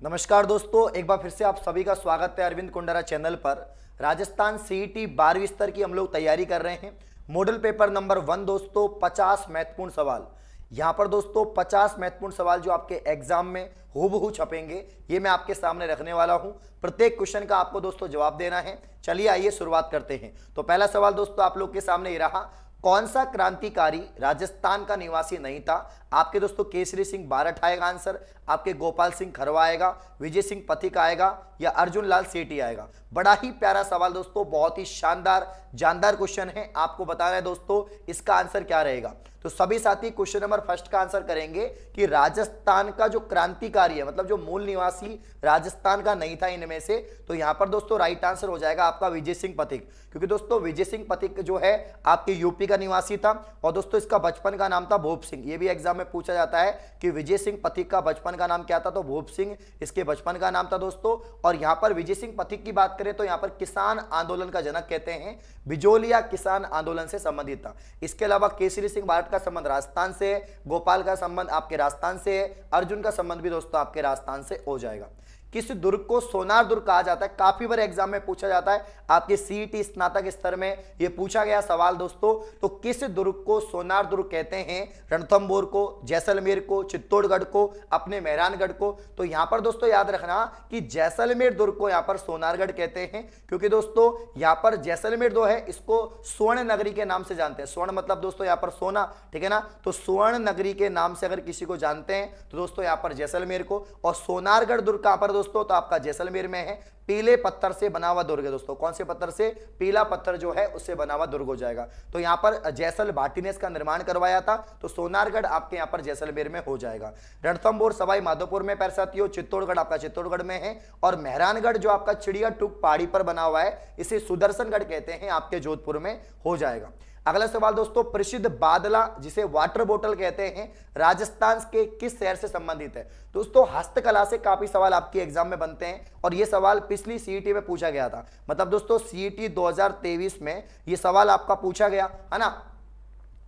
नमस्कार दोस्तों, एक बार फिर से आप सभी का स्वागत है अरविंद कुंडारा चैनल पर। राजस्थान सीईटी 12वीं स्तर की हम लोग तैयारी कर रहे हैं। मॉडल पेपर नंबर 1 दोस्तों, 50 महत्वपूर्ण सवाल। यहाँ पर दोस्तों 50 महत्वपूर्ण सवाल जो आपके एग्जाम में हूबहू छपेंगे, ये मैं आपके सामने रखने वाला हूँ। प्रत्येक क्वेश्चन का आपको दोस्तों जवाब देना है। चलिए आइए शुरुआत करते हैं। तो पहला सवाल दोस्तों आप लोग के सामने ये रहा, कौन सा क्रांतिकारी राजस्थान का निवासी नहीं था? आपके दोस्तों केसरी सिंह बारठ आएगा आंसर, आपके गोपाल सिंह खरवा आएगा, विजय सिंह पथिक आएगा या अर्जुन लाल सेठी आएगा। बड़ा ही प्यारा सवाल दोस्तों, बहुत ही शानदार जानदार क्वेश्चन है। आपको बताना है दोस्तों इसका आंसर क्या रहेगा। तो सभी साथी क्वेश्चन नंबर फर्स्ट का आंसर करेंगे कि राजस्थान का जो क्रांतिकारी है, मतलब जो मूल निवासी राजस्थान का नहीं था इनमें से, तो यहां पर दोस्तों राइट आंसर हो जाएगा आपका विजय सिंह पथिक। क्योंकि दोस्तों विजय सिंह पथिक जो है आपके यूपी का निवासी था और दोस्तों इसका बचपन का नाम था भूप सिंह। ये भी एग्जाम में पूछा जाता है कि विजय सिंह पथिक का बचपन का नाम क्या था, तो भूप सिंह इसके बचपन का नाम था दोस्तों। और यहां पर विजय सिंह पथिक की बात करें तो यहां पर किसान आंदोलन का जनक कहते हैं, बिजोलिया किसान आंदोलन से संबंधित था। इसके अलावा केसरी सिंह बारठ का संबंध राजस्थान से है, गोपाल का संबंध आपके राजस्थान से है, अर्जुन का संबंध भी दोस्तों आपके राजस्थान से हो जाएगा। किस दुर्ग को सोनार दुर्ग कहा जाता है? काफी बार एग्जाम में पूछा जाता है, आपके सीईटी स्नातक स्तर में यह पूछा गया सवाल दोस्तों। तो किस दुर्ग को सोनार दुर्ग कहते हैं? रणथंभौर को, जैसलमेर को, चित्तौड़गढ़ को, अपने मेहरानगढ़ को। तो यहां पर दोस्तों याद रखना कि जैसलमेर दुर्ग को यहां पर सोनारगढ़ कहते हैं, क्योंकि दोस्तों यहां पर जैसलमेर जो है इसको स्वर्ण नगरी के नाम से जानते हैं। स्वर्ण मतलब दोस्तों यहां पर सोना, ठीक है ना। तो स्वर्ण नगरी के नाम से अगर किसी को जानते हैं तो दोस्तों यहां पर जैसलमेर को। और सोनारगढ़ दुर्ग कहां पर दोस्तों? तो आपका जैसलमेर में है। पीले पत्थर से बना हुआ दुर्ग है दोस्तों। कौन से पत्थर से? पीला पत्थर जो है उससे बना हुआ दुर्ग हो जाएगा। तो यहां पर जैसल भाटी ने इसका निर्माण करवाया था, तो सोनारगढ़ आपके यहां पर जैसलमेर में हो जाएगा। रणथंभौर सवाई माधोपुर में पैर साथियों, चित्तौड़गढ़ आपका चित्तौड़गढ़ में है। और मेहरानगढ़ जो आपका चिड़िया टूक पहाड़ी पर बना हुआ है, इसे सुदर्शनगढ़ कहते हैं, आपके जोधपुर में हो जाएगा। अगला सवाल दोस्तों, प्रसिद्ध बादला जिसे वाटर बोतल कहते हैं, राजस्थान के किस शहर से संबंधित है? दोस्तों हस्तकला से काफी सवाल आपके एग्जाम में बनते हैं और ये सवाल पिछली सीईटी में पूछा गया था। मतलब दोस्तों सीईटी 2023 में ये सवाल आपका पूछा गया है ना।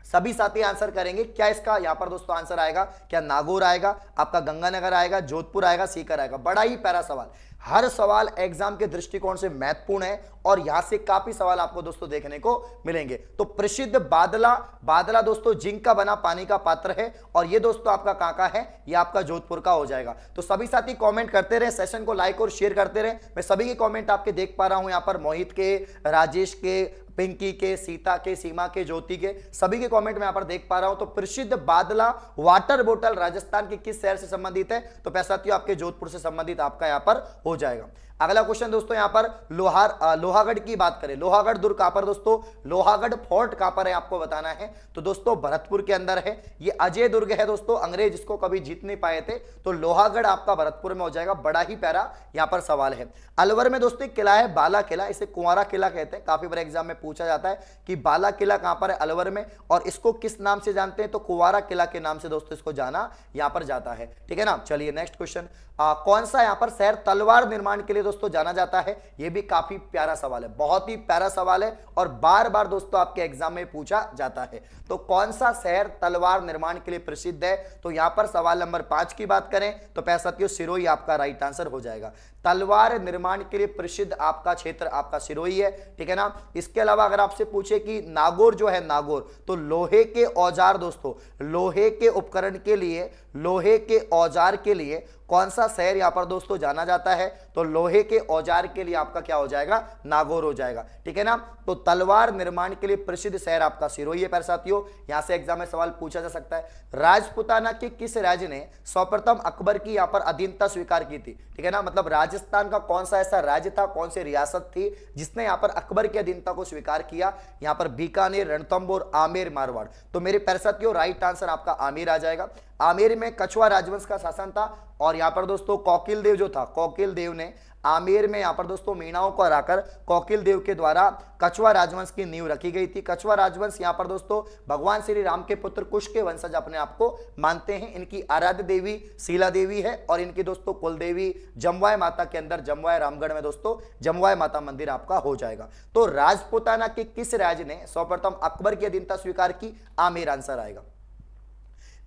सभी साथी आंसर करेंगे। क्या इसका यहां पर दोस्तों आंसर आएगा? क्या नागौर आएगा, आपका गंगानगर आएगा, जोधपुर आएगा, सीकर आएगा? बड़ा ही प्यारा सवाल। हर सवाल एग्जाम के दृष्टिकोण से महत्वपूर्ण है और यहां से काफी सवाल आपको दोस्तों देखने को मिलेंगे। तो प्रसिद्ध बादला, बादला दोस्तों जिंक का बना पानी का पात्र है और ये दोस्तों आपका कहां का है? ये आपका जोधपुर का हो जाएगा। तो सभी साथी कमेंट करते रहे, सेशन को लाइक और शेयर करते रहे। मैं सभी के कमेंट आपके देख पा रहा हूं, यहां पर मोहित के, राजेश के, पिंकी के, सीता के, सीमा के, ज्योति के, सभी के कमेंट में यहां पर देख पा रहा हूं। तो प्रसिद्ध बादला वाटर बोतल राजस्थान के किस शहर से संबंधित है? तो पैसा साथियों आपके जोधपुर से संबंधित आपका यहां पर हो जाएगा। अगला क्वेश्चन दोस्तों यहां पर लोहागढ़ की बात करें। लोहागढ़ दुर्ग कहां पर दोस्तों? लोहागढ़ फोर्ट कहां पर है आपको बताना है। तो दोस्तों भरतपुर के अंदर है। ये अजय दुर्ग है दोस्तों, अंग्रेज इसको कभी जीत नहीं पाए थे। तो लोहागढ़ आपका भरतपुर में हो जाएगा। बड़ा ही प्यारा यहां पर सवाल है। अलवर में दोस्तों किला है बाला किला, इसे कुंवारा किला कहते हैं। काफी बार एग्जाम में पूछा जाता है कि बाला किला कहां पर है? अलवर में। और इसको किस नाम से जानते हैं? तो कुंवारा किला के नाम से दोस्तों इसको जाना यहां पर जाता है, ठीक है ना। चलिए नेक्स्ट क्वेश्चन, कौन सा यहां पर शहर तलवार निर्माण के लिए दोस्तों जाना जाता है? यह भी काफी प्यारा सवाल है, बहुत ही प्यारा सवाल है और बार बार दोस्तों आपके एग्जाम में पूछा जाता है। तो कौन सा शहर तलवार निर्माण के लिए प्रसिद्ध है? तो यहां पर सवाल नंबर 5 की बात करें तो पैसा सिरोही आपका राइट आंसर हो जाएगा। तलवार निर्माण के लिए प्रसिद्ध आपका क्षेत्र आपका सिरोही है, ठीक है ना। इसके अलावा अगर आपसे पूछे कि नागौर जो है, नागौर तो लोहे के औजार दोस्तों, लोहे के उपकरण के लिए, लोहे के औजार के लिए कौन सा शहर यहां पर दोस्तों जाना जाता है? तो लोहे के औजार के लिए आपका क्या हो जाएगा? नागौर हो जाएगा, ठीक है ना। तो तलवार निर्माण के लिए प्रसिद्ध शहर आपका सिरोही है प्यारे साथियों। यहां से एग्जाम में सवाल पूछा जा सकता है। राजपूताना के किस राज्य ने सर्वप्रथम अकबर की यहां पर अधीनता स्वीकार की थी? ठीक है ना। मतलब राजस्थान का कौन सा ऐसा राज्य था, कौन सी रियासत थी जिसने यहां पर अकबर की अधीनता को स्वीकार किया? यहां पर बीकानेर, रणथंभौर, आमेर, मारवाड़। तो मेरे प्यारे साथियों राइट आंसर आपका आमेर आ जाएगा। आमेर में कछुआ राजवंश का शासन था और यहां पर दोस्तों कोकिल देव जो था, कोकिल देव ने आमेर में यहां पर दोस्तों मीणाओं को हराकर कोकिल देव के द्वारा कछुआ राजवंश की नींव रखी गई थी। कछुआ राजवंश यहां पर दोस्तों भगवान श्री राम के पुत्र कुश के वंशज अपने आप को मानते हैं। इनकी आराध्य देवी शीला देवी है और इनकी दोस्तों कुल देवी जमवाय माता के अंदर, जमवाय रामगढ़ में दोस्तों जमवाय माता मंदिर आपका हो जाएगा। तो राजपूताना के किस राज्य ने सर्वप्रथम अकबर की अधीनता स्वीकार की? आमेर आंसर आएगा।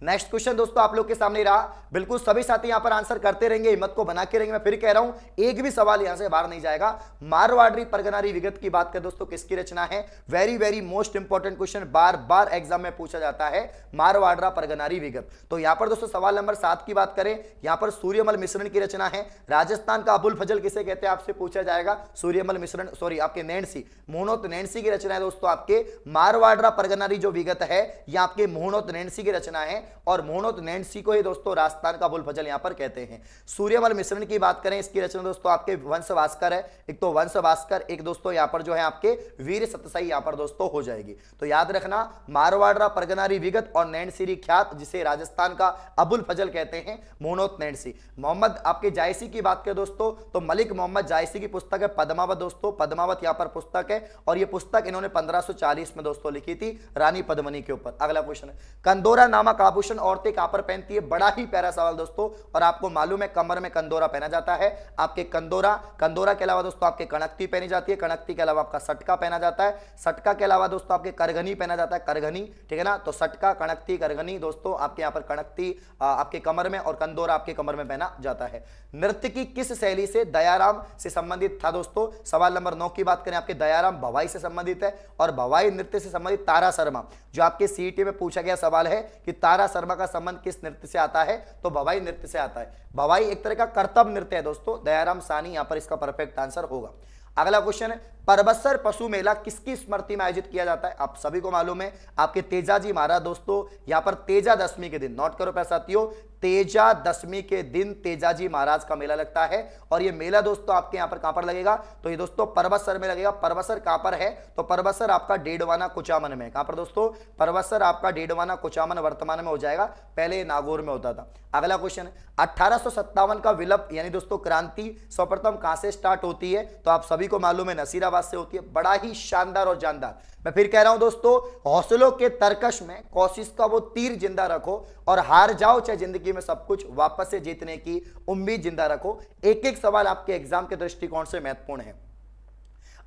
नेक्स्ट क्वेश्चन दोस्तों आप लोग के सामने रहा, बिल्कुल सभी साथी यहां पर आंसर करते रहेंगे, हिम्मत को बना के रहेंगे। मैं फिर कह रहा हूं एक भी सवाल यहां से बाहर नहीं जाएगा। मारवाड़ी परगनारी विगत की बात करें दोस्तों, किसकी रचना है? Very very most important question, बार बार एग्जाम में पूछा जाता है, मारवाड़ा परगनारी विगत। तो यहां पर दोस्तों सवाल नंबर 7 की बात करें, यहां पर सूर्यमल मिश्रण की रचना है। राजस्थान का अबुल फजल किसे कहते हैं आपसे पूछा जाएगा, सूर्यमल मिश्रण, सॉरी आपके नैन्सी, मोहनोत नैन्सी की रचना है दोस्तों। आपके मारवाड़ा परगनारी जो विगत है यह आपके मोहनोत नैन्सी की रचना है, और मोहनोत नैन्सी को ही दोस्तों राजस्थान का अबुल फजल यहां पर कहते हैं। सूर्यमल मिश्रण की बात करें, इसकी रचना दोस्तों आपके वंश भास्कर है, एक तो वंश भास्कर, एक दोस्तों यहां पर जो है आपके वीर सतसाई यहां पर दोस्तों हो जाएगी। तो याद रखना मारवाड़ा परगनारी विगत और नैनसी ख्यात, जिसे राजस्थान का अबुल फजल कहते हैं, मोहनोत नैन्सी। मोहम्मद आपके जायसी की बात करें दोस्तों, तो मलिक मोहम्मद जायसी की पुस्तक है पद्मावत दोस्तों, पद्मावत यहां पर पुस्तक है, और यह पुस्तक इन्होंने 1540 में दोस्तों लिखी थी रानी पद्मिनी के ऊपर। अगला क्वेश्चन है, कंदोरा नामक आभूषण औरतें कहां पर पहनती है? बड़ा ही प्यारा सवाल दोस्तों, और आपको मालूम है कमर में कंदोरा पहना जाता है। आपके कंदोरा, कंदोरा के अलावा दोस्तों आपके कणक्ति पहनी जाती है, कणक्ति के अलावा आपका सटका पहना जाता है, सटका के अलावा दोस्तों आपके करघनी पहना जाता है, करघनी, ठीक है ना। तो सटका, कणक्ति, करघनी दोस्तों आपके यहां पर कणक्ति आपके कमर में और कंदोरा आपके कमर में पहना जाता है। नृत्य की किस शैली से दयाराम से संबंधित था दोस्तों? सवाल नंबर 9 की बात करें, आपके दयाराम भवाई से संबंधित है, और भवाई नृत्य से संबंधित तारा शर्मा, जो आपके सीईटी में पूछा गया सवाल है कि तारा शर्मा का संबंध किस नृत्य से आता है, तो भवाई नृत्य से आता है। भवाई एक तरह का कर्तव्य नृत्य है दोस्तों, दयाराम सानी यहां पर इसका परफेक्ट आंसर होगा। अगला क्वेश्चन है, परबत्सर पशु मेला किसकी स्मृति में आयोजित किया जाता है? आप सभी को मालूम है, आपके तेजाजी महाराज दोस्तों, यहां पर तेजा दशमी के दिन, नोट करो प्यारे साथियों, तेजा दशमी के दिन तेजाजी महाराज का मेला लगता है, और ये मेला दोस्तों आपके यहां पर कहां पर लगेगा? तो ये दोस्तों परबत्सर में लगेगा। परबत्सर कहां पर है? तो परबत्सर आपका डेडवाना कुचामन में। कहां पर दोस्तों? परबत्सर आपका डेडवाना कुचामन वर्तमान में हो जाएगा, पहले नागौर में होता था। अगला क्वेश्चन है, 1857 का विप्लव यानी दोस्तों क्रांति सर्वप्रथम कहां से स्टार्ट होती है? तो आप सभी को मालूम है नसीराबाद से होती है। बड़ा ही शानदार और जानदार, मैं फिर कह रहा हूं दोस्तों, हौसलों के तरकश में कोशिश का वो तीर जिंदा रखो, और हार जाओ चाहे जिंदगी में सब कुछ, वापस से जीतने की उम्मीद जिंदा रखो। एक एक सवाल आपके एग्जाम के दृष्टिकोण से महत्वपूर्ण है।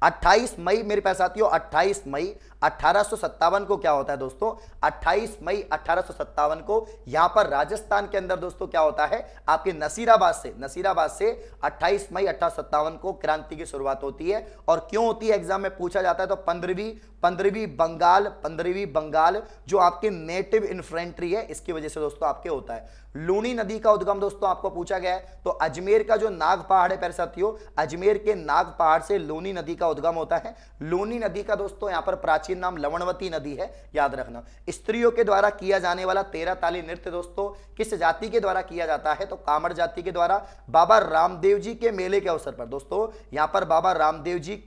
28 मई मेरे पास साथियों, 28 मई 1857 को क्या होता है दोस्तों? 28 मई 1857 को यहां पर राजस्थान के अंदर दोस्तों क्या होता है? आपके नसीराबाद से 28 मई 1857 को क्रांति की शुरुआत होती है। और क्यों होती है एग्जाम में पूछा जाता है, तो 15वीं बंगाल जो आपके नेटिव इन्फेंट्री है, इसकी वजह से दोस्तों आपके होता है। लूनी नदी का उद्गम दोस्तों आपको पूछा गया है, तो अजमेर का जो नाग पहाड़ है प्यारे साथियों, अजमेर के नाग पहाड़ से लूनी नदी का उद्गम होता है। लूनी नदी का दोस्तों यहां पर प्राचीन नाम लवणवती नदी है, याद रखना। स्त्रियों के द्वारा किया जाने वाला 13 ताली नृत्य दोस्तों किस जाति के द्वारा किया जाता है? तो कामड़ जाति के द्वारा। बाबा रामदेव जी के मेले के अवसर पर दोस्तों, यहां पर बाबा रामदेव जी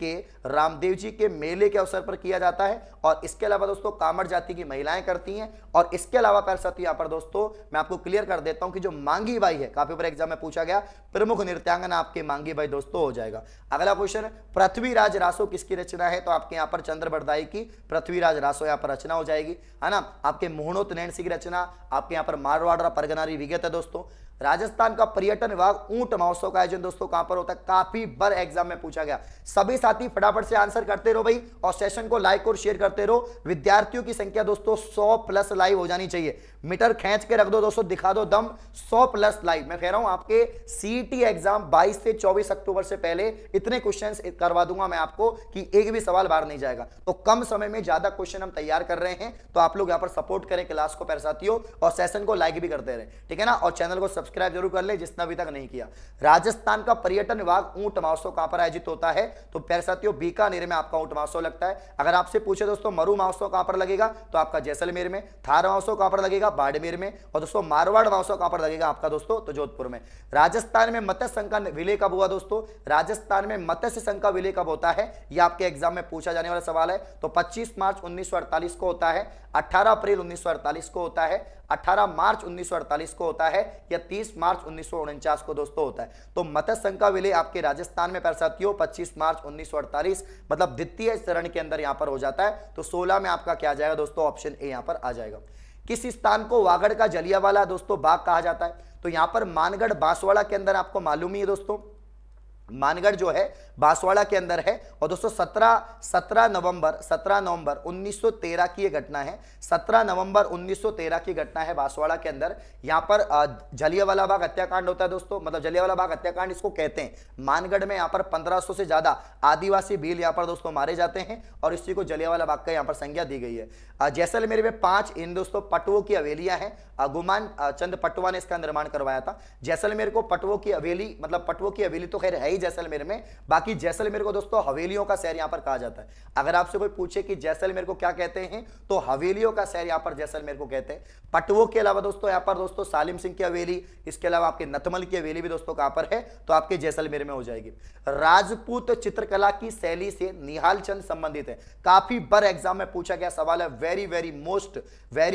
के मेले के अवसर पर किया जाता है, और इसके अलावा दोस्तों कामड़ जाति की महिलाएं करती हैं। और इसके अलावा प्यारे साथियों यहां पर दोस्तों मैं आपको क्लियर कर देता हूं कि जो मांगी बाई है, काफी बार एग्जाम में पूछा गया, प्रमुख नृत्यांगना आपके मांगी बाई दोस्तों हो जाएगा। अगला क्वेश्चन, पृथ्वीराज रासो किसकी रचना है? तो आपके यहां पर चंद्र बरदाई की पृथ्वीराज रासो यहां पर रचना हो जाएगी, है ना। आपके मोहनोत नैन्सी की रचना, आपके यहां पर मारवाड़ा परगनारी विगत है दोस्तों। राजस्थान का पर्यटन विभाग ऊंट महोत्सव का आयोजन दोस्तों कहां पर होता है? काफी बार एग्जाम में पूछा गया। सभी साथी फटाफट से आंसर करते रहो भाई, और सेशन को लाइक और शेयर करते रहो। विद्यार्थियों की संख्या दोस्तों 100 प्लस लाइव हो जानी चाहिए। मीटर खींच के रख दो दोस्तों, दिखा दो दम, 100 प्लस लाइव। मैं कह रहा हूं आपके सीईटी एग्जाम 22 से 24 अक्टूबर से पहले इतने क्वेश्चंस करवा दूंगा मैं आपको कि एक भी सवाल बाहर नहीं जाएगा। तो कम समय में ज्यादा क्वेश्चन हम तैयार कर रहे हैं, तो आप लोग यहां पर सपोर्ट करें क्लास को प्यारे साथियों, और सेशन को लाइक भी करते रहे, ठीक है ना। और चैनल को सब्सक्राइब जरूर कर ले जिसने अभी तक नहीं किया। राजस्थान का पर्यटन विभाग ऊंट महोत्सव कहां पर आयोजित होता है? तो प्यारे साथियों बीकानेर में आपका ऊंट महोत्सव लगता है। अगर आपसे पूछे दोस्तों मरु महोत्सव कहां पर लगेगा? तो आपका जैसलमेर में। थार महोत्सव कहां पर लगेगा? बाड़मेर में। और दोस्तों मारवाड़ महोत्सव कहां पर लगेगा आपका दोस्तों? तो जोधपुर में। राजस्थान में मत्स्य संघ का विलय कब हुआ दोस्तों? राजस्थान में मत्स्य संघ का विलय कब होता है? यह आपके एग्जाम में पूछा जाने वाला सवाल है। तो 25 मार्च 1948 को होता है, 18 अप्रैल 1948 को होता है, 18 मार्च 1948 को होता है, या 30 मार्च 1949 को दोस्तों होता है। तो मत्स्य संघ का विलय आपके राजस्थान में प्यारे साथियों 25 मार्च 1948 मतलब द्वितीय चरण के अंदर यहां पर हो जाता है। तो 16 में आपका क्या आ जाएगा दोस्तों? ऑप्शन ए यहां पर आ जाएगा। किस स्थान को वागड़ का जलियांवाला दोस्तों बाग कहा जाता है? तो यहां पर मानगढ़ बांसवाड़ा के अंदर आपको मालूम ही है दोस्तों, मानगढ़ जो है बांसवाड़ा के अंदर है। और दोस्तों 17 नवंबर 1913 की ये घटना है। 17 नवंबर 1913 की घटना है बांसवाड़ा के अंदर। यहाँ पर जलियांवाला बाग हत्याकांड होता है दोस्तों, मतलब जलियांवाला बाग हत्याकांड इसको कहते हैं। मानगढ़ में यहाँ पर 1500 से ज्यादा आदिवासी भील यहाँ पर दोस्तों मारे जाते हैं और इसी को जलियांवाला बाग का यहाँ पर संज्ञा दी गई है। जैसलमेर में 5 इन दोस्तों पटवों की हवेलियां हैं। गुमान चंद पटवा ने इसका निर्माण करवाया था। जैसलमेर को पटवों की हवेली, मतलब पटवों की हवेली तो खैर है ही जैसलमेर में, बाकी जैसलमेर को दोस्तों हवेलियों का शहर यहां पर कहा जाता है। अगर आपसे कोई पूछे कि जैसलमेर को क्या कहते हैं तो हवेलियों का शहर यहां पर जैसलमेर को कहते हैं। पटवों के अलावा दोस्तों यहां पर दोस्तों सालिम सिंह की हवेली, इसके अलावा आपके नथमल की हवेली भी दोस्तों कहां पर है तो आपके जैसलमेर में हो जाएगी। राजपूत चित्रकला की शैली से निहाल चंद संबंधित है। काफी बार एग्जाम में पूछा गया सवाल है, very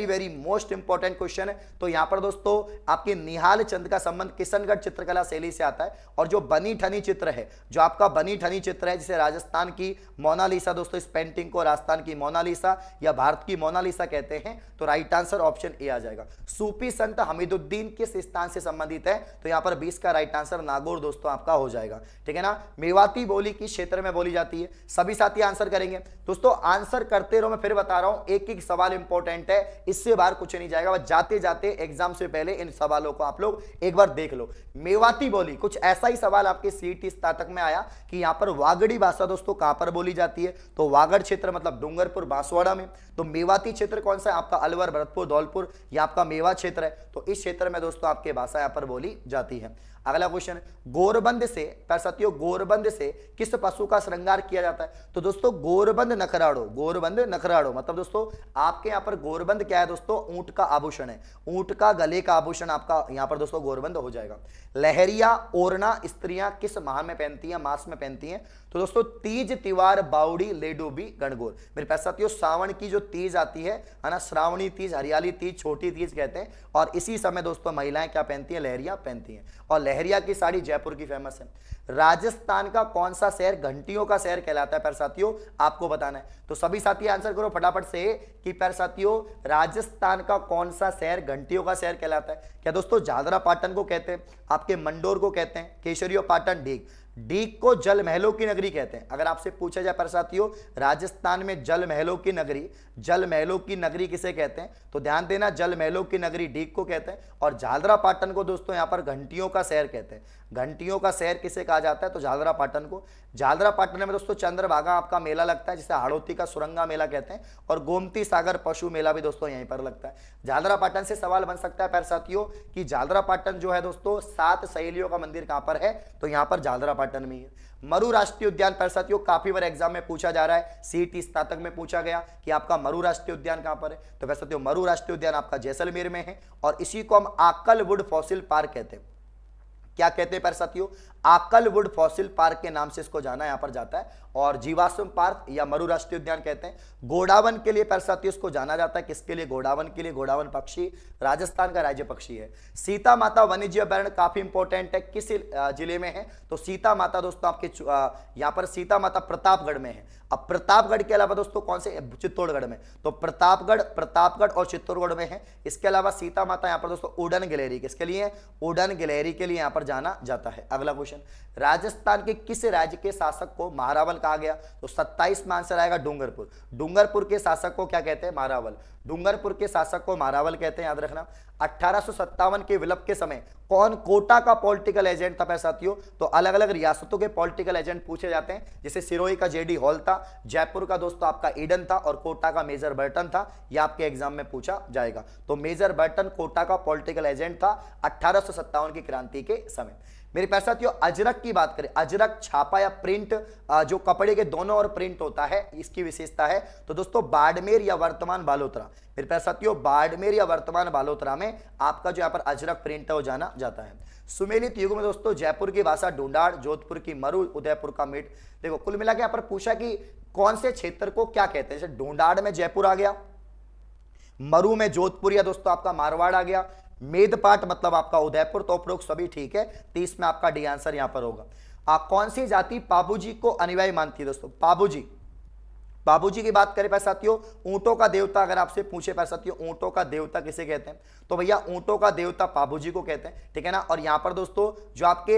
very most important question है। तो यहां पर दोस्तों आपके निहाल चंद का संबंध किशनगढ़ चित्रकला शैली से आता है। और जो बनी ठनी चित्र है, जो आपका बनी ठनी चित्र है, जिसे राजस्थान की मोनालिसा दोस्तों, इस पेंटिंग को राजस्थान की मोनालिसा या भारत की मोनालिसा कहते हैं, तो राइट आंसर ऑप्शन ए आ जाएगा। सूफी संत हमीदुद्दीन किस स्थान से संबंधित है तो यहां पर 20 का राइट आंसर नागौर दोस्तों आपका हो जाएगा, ठीक है ना। मेवाती बोली किस क्षेत्र में बोली जाती है, सभी साथी आंसर करेंगे दोस्तों। आंसर करते रहो, मैं फिर बता रहा हूं, एक एक सवाल इंपॉर्टेंट है, इससे बाहर कुछ नहीं जाएगा। बस जाते जाते एग्जाम से पहले इन सवालों को आप लोग एक बार देख लो। मेवाती बोली, कुछ ऐसा ही सवाल आपके सीईटी स्नातक में आया कि यहां पर वागड़ी भाषा दोस्तों कहां पर बोली जाती है तो वागड़ क्षेत्र मतलब डूंगरपुर बांसवाड़ा में। तो मेवाती क्षेत्र कौन सा है आपका, अलवर भरतपुर धौलपुर, यह आपका मेवा क्षेत्र है। तो इस क्षेत्र में दोस्तों आपके भाषा यहां पर बोली जाती है। अगला क्वेश्चन, गोरबंद से साथियों, गोरबंद से किस पशु का श्रृंगार किया जाता है तो दोस्तों गोरबंद नखराड़ो मतलब दोस्तों आपके यहां पर गोरबंद क्या है दोस्तों, ऊंट का आभूषण है। ऊंट का गले का आभूषण आपका यहां पर दोस्तों गोरबंद हो जाएगा। लहरिया ओरना स्त्रियां किस माह में पहनती हैं, मास में पहनती हैं तो दोस्तों तीज तिवार बाउड़ी लेडूबी गणगौर। मेरे पास साथियों सावन की जो तीज आती है ना, श्रावणी तीज, हरियाली तीज, छोटी तीज कहते हैं, और इसी समय दोस्तों महिलाएं क्या पहनती हैं, लहरिया पहनती हैं। और लहरिया की साड़ी जयपुर की फेमस है। राजस्थान का कौन सा शहर घंटियों का शहर कहलाता है, पर साथियों आपको बताना है। तो सभी साथी आंसर करो फटाफट से कि पर साथियों राजस्थान का कौन सा शहर घंटियों का शहर कहलाता है। क्या दोस्तों झालरा पाटन को कहते हैं, आपके मंडोर को कहते हैं, केशरियो पाटन, डीग को जल महलों की नगरी कहते हैं। अगर आपसे पूछा जाए पर साथियों राजस्थान में जल महलों की नगरी किसे कहते हैं तो ध्यान देना, जल महलों की नगरी डीग को कहते हैं। और झालरा पाटन को दोस्तों यहां पर घंटियों का शहर कहते हैं। घंटियों का शहर किसे कहा जाता है तो झालरा पाटन को। झालरा पाटन में दोस्तों चंद्रभागा आपका मेला लगता है, जिसे हाड़ौती का सुरंगा मेला कहते हैं, और गोमती सागर पशु मेला भी दोस्तों यहीं पर लगता है। झालरा पाटन से सवाल बन सकता है पर साथियों कि झालरा पाटन जो है दोस्तों 7 सहेलियों का मंदिर कहां पर है तो यहां पर झालरा पाटन में है। मरु राष्ट्रीय उद्यान पर साथियों काफी बार एग्जाम में पूछा जा रहा है, सीईटी स्नातक में पूछा गया कि आपका मरु राष्ट्रीय उद्यान कहां पर है तो पर साथियों मरु राष्ट्रीय उद्यान आपका जैसलमेर में है, और इसी को हम आकलवुड फॉसिल पार्क कहते हैं। क्या कहते हैं पर साथियों, आकलवुड फॉसिल पार्क के नाम से इसको जाना यहां पर जाता है, और जीवाश्म पार्क या मरु राष्ट्रीय उद्यान कहते हैं। गोडावन के लिए पर साथियों इसको जाना जाता है, किसके लिए, गोडावन के लिए। गोडावन पक्षी राजस्थान का राज्य पक्षी है। सीता माता वन्यजीव अभयारण्य काफी इंपॉर्टेंट है, किस जिले में है तो सीता माता दोस्तों आपके यहां पर सीता माता प्रतापगढ़ में है। अब प्रतापगढ़ के अलावा दोस्तों कौन से, चित्तौड़गढ़ में, तो प्रतापगढ़ और चित्तौड़गढ़ में है। इसके अलावा सीता माता यहां पर दोस्तों उड़न गिलहरी, किसके लिए, उड़न गिलहरी के लिए यहां पर जाना जाता है। अगला क्वेश्चन, राजस्थान के किस राज्य के शासक को महारावल कहा गया तो 27 में आंसर आएगा डूंगरपुर। डूंगरपुर के शासक को क्या कहते हैं, महारावल। डूंगरपुर के शासक को महारावल कहते हैं, याद रखना। 1857 के विलप के समय कौन कोटा का पॉलिटिकल एजेंट था साथियों तो अलग अलग रियासतों के पॉलिटिकल एजेंट पूछे जाते हैं, जैसे सिरोही का जेडी हॉल था, जयपुर का दोस्तों आपका ईडन था, और कोटा का मेजर बर्टन था। यह आपके एग्जाम में पूछा जाएगा। तो मेजर बर्टन कोटा का पॉलिटिकल एजेंट था 1857 की क्रांति के समय। मेरे प्यारे साथियों अजरक की बात करें, अजरक छापा या प्रिंट जो कपड़े के दोनों ओर प्रिंट होता है, इसकी विशेषता है तो दोस्तों बाड़मेर या वर्तमान बालोतरा। मेरे प्यारे साथियों बाड़मेर या वर्तमान बालोतरा में आपका जो यहाँ पर अजरक प्रिंट है वो जाना जाता है। सुमेलित युग में दोस्तों जयपुर की भाषा ढूंढाड़, जोधपुर की मरु, उदयपुर का मीट। देखो कुल मिला के यहाँ पर पूछा कि कौन से क्षेत्र को क्या कहते हैं, जैसे ढूंढाड़ में जयपुर आ गया, मरु में जोधपुर या दोस्तों आपका मारवाड़ आ गया, मेदपाट मतलब आपका उदयपुर, तो उपरोक्त सभी ठीक है। 30 में आपका डी आंसर यहां पर होगा। कौन सी जाति पाबूजी को अनुयायी मानती है दोस्तों, बाबूजी की बात करें प्यारे साथियों, ऊंटों का देवता अगर आपसे पूछे प्यारे साथियों, ऊंटों का देवता किसे कहते हैं, तो भैया ऊंटों का देवता बाबूजी को कहते हैं, ठीक है ना। और यहां पर दोस्तों जो आपके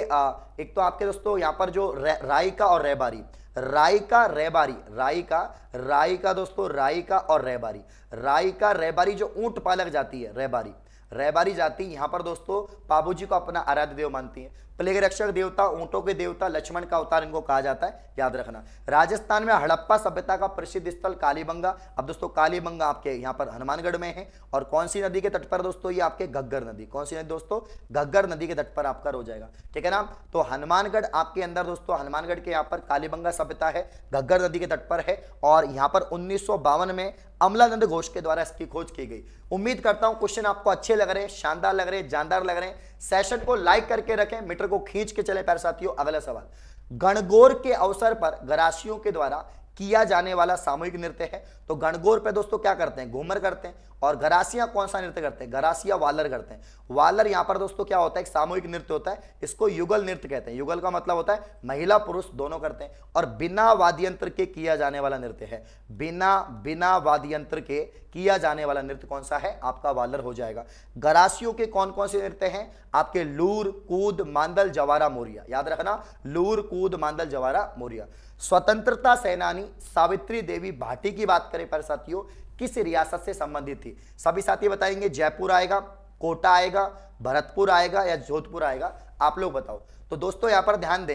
एक तो आपके दोस्तों यहां पर जो रायका और रहबारी, रायका रहबारी, रायका दोस्तों, रायका और रहबारी, रायका रहबारी जो ऊंट पालक जाती है, रहबारी, रहबारी जाति यहां पर दोस्तों बाबूजी को अपना आराध्य देव मानती है। प्लेग रक्षक देवता, ऊंटों के देवता, लक्ष्मण का अवतार इनको कहा जाता है, याद रखना। राजस्थान में हड़प्पा सभ्यता का प्रसिद्ध स्थल कालीबंगा। अब दोस्तों कालीबंगा आपके यहां पर हनुमानगढ़ में है, और कौन सी नदी के तट पर दोस्तों, ये आपके घग्गर नदी, कौन सी नदी दोस्तों, घग्गर नदी के तट पर आपका हो जाएगा, ठीक है ना। तो हनुमानगढ़ आपके अंदर दोस्तों, हनुमानगढ़ के यहाँ पर कालीबंगा सभ्यता है, घग्गर नदी के तट पर है, और यहाँ पर 1952 में अमलानंद घोष के द्वारा इसकी खोज की गई। उम्मीद करता हूं क्वेश्चन आपको अच्छे लग रहे हैं, शानदार लग रहे हैं, जानदार लग रहे हैं। सेशन को लाइक करके रखें, मीटर को खींच के चले प्यारे साथियों। अगला सवाल, गणगौर के अवसर पर गरासियों के द्वारा किया जाने वाला सामूहिक नृत्य है। तो गणगौर पे दोस्तों क्या करते हैं, घूमर करते हैं, और गरासिया कौन सा नृत्य करते हैं, गरासिया वालर करते हैं। वालर यहां पर दोस्तों क्या होता है, एक सामूहिक नृत्य होता है, इसको युगल नृत्य कहते हैं। युगल का मतलब होता है महिला पुरुष दोनों करते हैं, और बिना वाद्यंत्र के किया जाने वाला नृत्य है, बिना वाद्यंत्र के किया जाने वाला नृत्य कौन सा है, आपका वालर हो जाएगा। गरासियों के कौन कौन से नृत्य हैं, आपके लूर, कूद, मांदल, जवारा, मोरिया, याद रखना, लूर, कूद, मांदल, जवारा, मोरिया। स्वतंत्रता सेनानी सावित्री देवी भाटी की बात करें पर साथियों, किस रियासत से संबंधित थी, सभी साथी बताएंगे। जयपुर आएगा, कोटा आएगा, भरतपुर आएगा, या जोधपुर आएगा, आप लोग बताओ। तो दोस्तों यहां पर ध्यान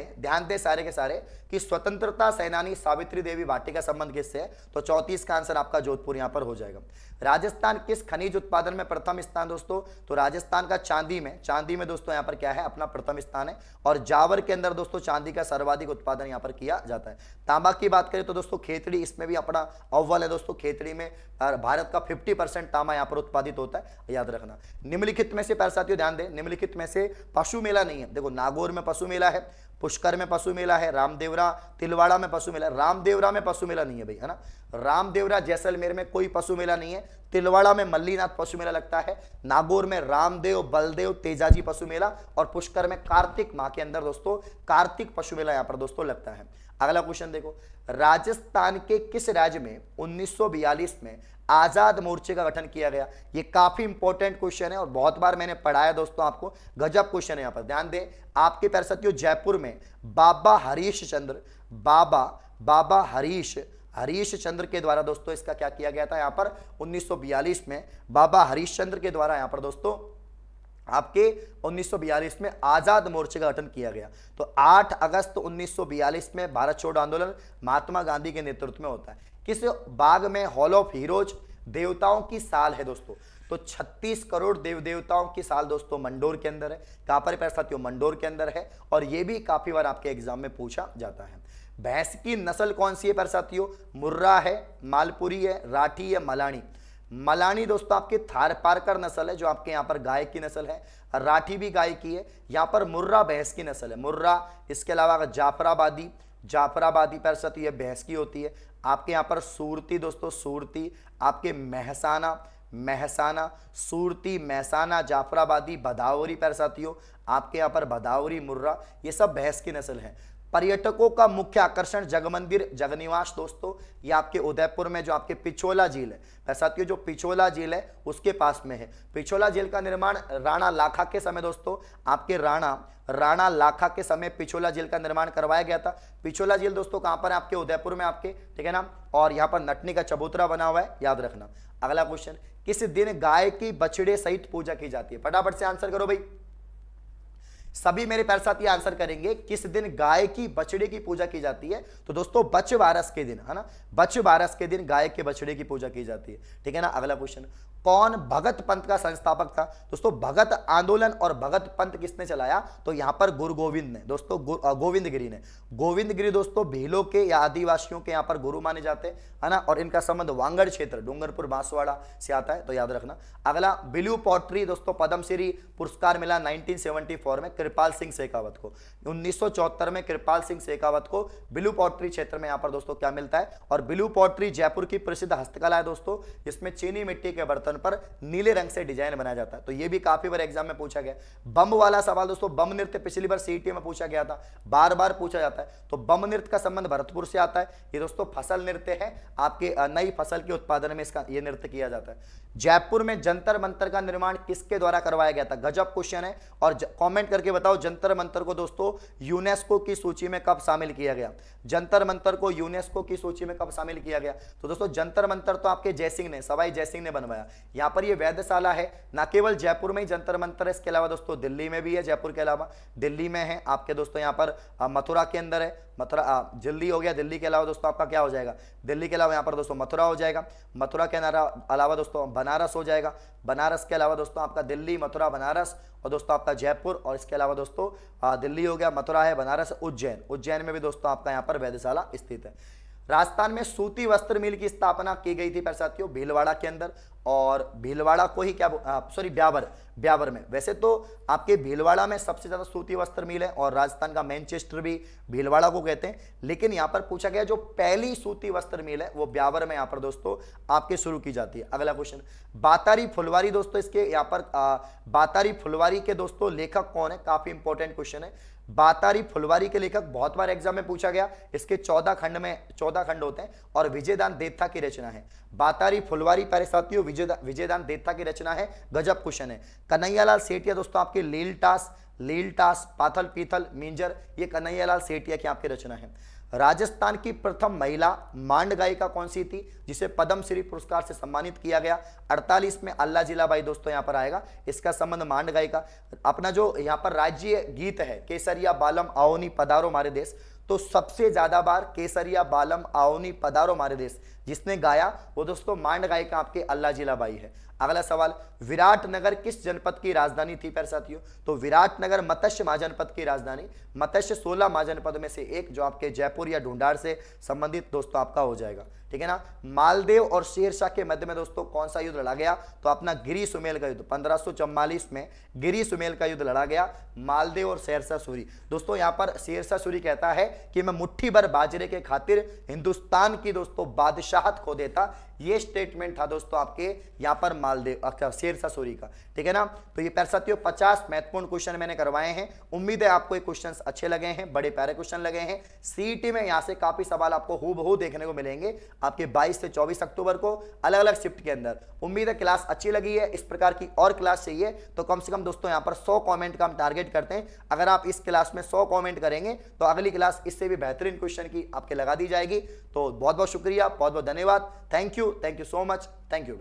दें सारे के सारे कि स्वतंत्रता सेनानी सावित्री देवी भाटी का संबंध किससे है, तो 34 का आंसर आपका जोधपुर यहां पर हो जाएगा। राजस्थान किस खनिज उत्पादन में प्रथम स्थान दोस्तों, तो राजस्थान का चांदी में दोस्तों यहां पर क्या है, अपना प्रथम स्थान है, और जावर के अंदर दोस्तों चांदी का सर्वाधिक उत्पादन यहां पर किया जाता है। तांबा की बात करें तो दोस्तों खेतड़ी, इसमें भी अपना अव्वल है दोस्तों, खेतड़ी में भारत का 50% तांबा यहां पर उत्पादित होता है, याद रखना। निम्नलिखित में से प्यारे साथियों ध्यान दें, निम्नलिखित में से पशु मेला नहीं है। देखो नागौर में पशु मेला है, पुष्कर में पशु मेला है, रामदेवरा तिलवाड़ा में पशु मेला, रामदेवरा में पशु मेला नहीं है भाई, है ना। रामदेवरा जैसलमेर में कोई पशु मेला नहीं है, तिलवाड़ा में मल्लीनाथ पशु मेला लगता है, नागौर में रामदेव, बलदेव, तेजाजी पशु मेला, और पुष्कर में कार्तिक माह के अंदर दोस्तों कार्तिक पशु मेला यहां पर दोस्तों लगता है। अगला क्वेश्चन देखो, राजस्थान के किस राज्य में 1942 में आजाद मोर्चे का गठन किया गया। ये काफी इंपॉर्टेंट क्वेश्चन है, और बहुत बार मैंने पढ़ाया दोस्तों आपको, गजब क्वेश्चन है। यहां पर ध्यान दें, आपके प्यारे साथियों जयपुर में बाबा हरीश चंद्र, बाबा हरीश चंद्र के द्वारा दोस्तों इसका क्या किया गया था, यहां पर 1942 में बाबा हरीश चंद्र के द्वारा यहां पर दोस्तों आपके 1942 में आजाद मोर्चे का गठन किया गया। तो 8 अगस्त 1942 में भारत छोड़ो आंदोलन महात्मा गांधी के नेतृत्व में होता है। किस बाग में हॉल ऑफ हीरोज देवताओं की साल है दोस्तों, तो 36 करोड़ देव देवताओं की साल दोस्तों मंडोर के अंदर है। कहां पर प्यारे साथियों, मंडोर के अंदर है, और यह भी काफी बार आपके एग्जाम में पूछा जाता है। भैंस की नस्ल कौन सी है प्यारे साथियों, मुर्रा है, मालपुरी है, राठी है, मलानी। मलानी दोस्तों आपकी थार पारकर नस्ल है, जो आपके यहाँ पर गाय की नस्ल है, राठी भी गाय की है। यहाँ पर मुर्रा भैंस की नस्ल है, मुर्रा। इसके अलावा जाफराबादी प्यारे साथियों ये भैंस की होती है। आपके यहाँ पर सूरती दोस्तों, सूरती, आपके महसाना, सूरती, महसाना, जाफराबादी, भदावरी प्यारे साथियों, आपके यहाँ पर भदावरी, मुर्रा, ये सब भैंस की नस्ल है। पर्यटकों का मुख्य आकर्षण जगमंदिर, जगनिवास दोस्तों, ये आपके उदयपुर में जो आपके पिछोला झील है साथियों, जो पिछोला झील है उसके पास में है। पिछोला झील का निर्माण राणा लाखा के समय दोस्तों, आपके राणा लाखा के समय पिछोला झील का निर्माण करवाया गया था। पिछोला झील दोस्तों कहां पर है, आपके उदयपुर में आपके, ठीक है ना। और यहां पर नटनी का चबूतरा बना हुआ है, याद रखना। अगला क्वेश्चन, किस दिन गाय की बछड़े सहित पूजा की जाती है, फटाफट से आंसर करो भाई। सभी मेरे प्यारे साथी आंसर करेंगे, किस दिन गाय की बछड़े की पूजा की जाती है, तो दोस्तों बछवारस के दिन, है ना, बछवारस के दिन गाय के बछड़े की पूजा की जाती है, ठीक है ना। अगला क्वेश्चन, कौन भगत पंथ का संस्थापक था, दोस्तों भगत आंदोलन और भगत पंथ किसने चलाया, तो यहां पर गुरु गोविंद ने दोस्तों, गोविंदगिरी ने। गोविंदगिरी दोस्तों भीलों के या आदिवासियों के यहां पर गुरु माने जाते हैं, है ना, और इनका संबंध वांगड़ क्षेत्र डूंगरपुर बांसवाड़ा से आता है, तो याद रखना। अगला, ब्लू पॉटरी दोस्तों पद्मश्री पुरस्कार मिला 1974 में कृपाल सिंह शेखावत को। 1974 में कृपाल सिंह शेखावत को ब्लू पॉटरी क्षेत्र में यहां पर दोस्तों क्या मिलता है, और ब्लू पॉटरी जयपुर की प्रसिद्ध हस्तकला है दोस्तों, जिसमें चीनी मिट्टी के बर्तन बटन पर नीले रंग से डिजाइन बनाया जाता है। तो ये भी काफी बार एग्जाम में पूछा गया। बम वाला सवाल दोस्तों, बम नृत्य पिछली बार सीईटी में पूछा गया था, बार बार पूछा जाता है। तो बम नृत्य का संबंध भरतपुर से आता है। ये दोस्तों फसल नृत्य है, आपके नई फसल के उत्पादन में इसका ये नृत्य किया जाता है। जयपुर में जंतर मंतर का निर्माण किसके द्वारा करवाया गया था? गजब क्वेश्चन है। और कमेंट करके बताओ जंतर मंतर को दोस्तों यूनेस्को की सूची में कब शामिल किया गया? जंतर मंतर को यूनेस्को की सूची में कब शामिल किया गया? तो दोस्तों जंतर मंतर तो आपके जयसिंह ने, सवाई जयसिंह ने बनवाया। यहां पर ये वैधशाला है, ना केवल जयपुर में ही जंतर मंतर है, इसके अलावा दोस्तों दिल्ली में भी है, जयपुर के अलावा दिल्ली में है आपके दोस्तों, यहाँ पर मथुरा के अंदर है, मथुरा दिल्ली हो गया, दिल्ली के अलावा दोस्तों आपका क्या हो जाएगा? दिल्ली के अलावा यहाँ पर दोस्तों मथुरा हो जाएगा, मथुरा के अलावा दोस्तों बनारस हो जाएगा, बनारस के अलावा दोस्तों आपका दिल्ली, मथुरा, बनारस, और दोस्तों आपका जयपुर, और इसके अलावा दोस्तों दिल्ली हो गया, मथुरा है, बनारस, उज्जैन, उज्जैन में भी दोस्तों आपका यहाँ पर वैधशाला स्थित है। राजस्थान में सूती वस्त्र मिल की स्थापना की गई थी साथियों भीलवाड़ा के अंदर, और भीलवाड़ा को ही क्या ब्यावर में। वैसे तो आपके भीलवाड़ा में सबसे ज्यादा सूती वस्त्र मिल है, और राजस्थान का मैनचेस्टर भी भीलवाड़ा को कहते हैं, लेकिन यहां पर पूछा गया जो पहली सूती वस्त्र मिल है वो ब्यावर में यहां पर दोस्तों आपके शुरू की जाती है। अगला क्वेश्चन, बातारी फुलवारी दोस्तों, इसके यहां पर बातारी फुलवारी के दोस्तों लेखक कौन है? काफी इंपॉर्टेंट क्वेश्चन है। बातारी फुलवारी के लेखक बहुत बार एग्जाम में पूछा गया। इसके 14 खंड होते हैं, और विजयदान देत्था की रचना है। बातारी फुलवारी प्यारे साथियों विजयदान देत्था की रचना है। गजब क्वेश्चन है। कन्हैयालाल सेठिया दोस्तों आपके लीलटास, पाथल पीथल, मिंजर, ये कन्हैयालाल सेठिया की आपकी रचना है। राजस्थान की प्रथम महिला मांड गायिका कौन सी थी जिसे पद्मश्री पुरस्कार से सम्मानित किया गया? 48 में अल्लाह जिलाबाई दोस्तों यहां पर आएगा। इसका संबंध मांड गायिका, अपना जो यहां पर राज्य गीत है केसरिया बालम आओनी पधारो मारे देश, तो सबसे ज्यादा बार केसरिया बालम आओनी पधारो मारे देश जिसने गाया वो दोस्तों मांड गायिका आपके अल्लाह जिलाबाई है। अगला सवाल, विराटनगर किस जनपद की राजधानी थी प्यारे साथियों? तो विराटनगर मत्स्य महाजनपद की राजधानी, मत्स्य 16 महाजनपद में से एक, जो आपके जयपुर या ढूंढार से संबंधित दोस्तों आपका हो जाएगा। ठीक है ना। मालदेव और शेरशाह के मध्य में दोस्तों कौन सा युद्ध लड़ा गया? तो अपना गिरी सुमेल का युद्ध, 1544 में गिरी सुमेल का युद्ध लड़ा गया मालदेव और शेरशाह सूरी। दोस्तों यहां पर शेरशाह सूरी कहता है कि मैं मुट्ठी भर बाजरे के खातिर हिंदुस्तान की दोस्तों बादशाहत खो देता। ये स्टेटमेंट था दोस्तों आपके यहां पर मालदेव शेरशाह सूरी का। ठीक है ना। तो ये प्यारे साथियों 50 महत्वपूर्ण क्वेश्चन मैंने करवाए हैं। उम्मीद है आपको ये क्वेश्चंस अच्छे लगे हैं, बड़े प्यारे क्वेश्चन लगे हैं। सीईटी में यहां से काफी सवाल आपको हूबहू देखने को मिलेंगे आपके 22 से 24 अक्टूबर को अलग अलग शिफ्ट के अंदर। उम्मीद है क्लास अच्छी लगी है। इस प्रकार की और क्लास चाहिए तो कम से कम दोस्तों यहां पर 100 कमेंट का हम टारगेट करते हैं। अगर आप इस क्लास में 100 कमेंट करेंगे तो अगली क्लास इससे भी बेहतरीन क्वेश्चन की आपके लगा दी जाएगी। तो बहुत बहुत शुक्रिया, बहुत बहुत धन्यवाद। Thank you so much. Thank you.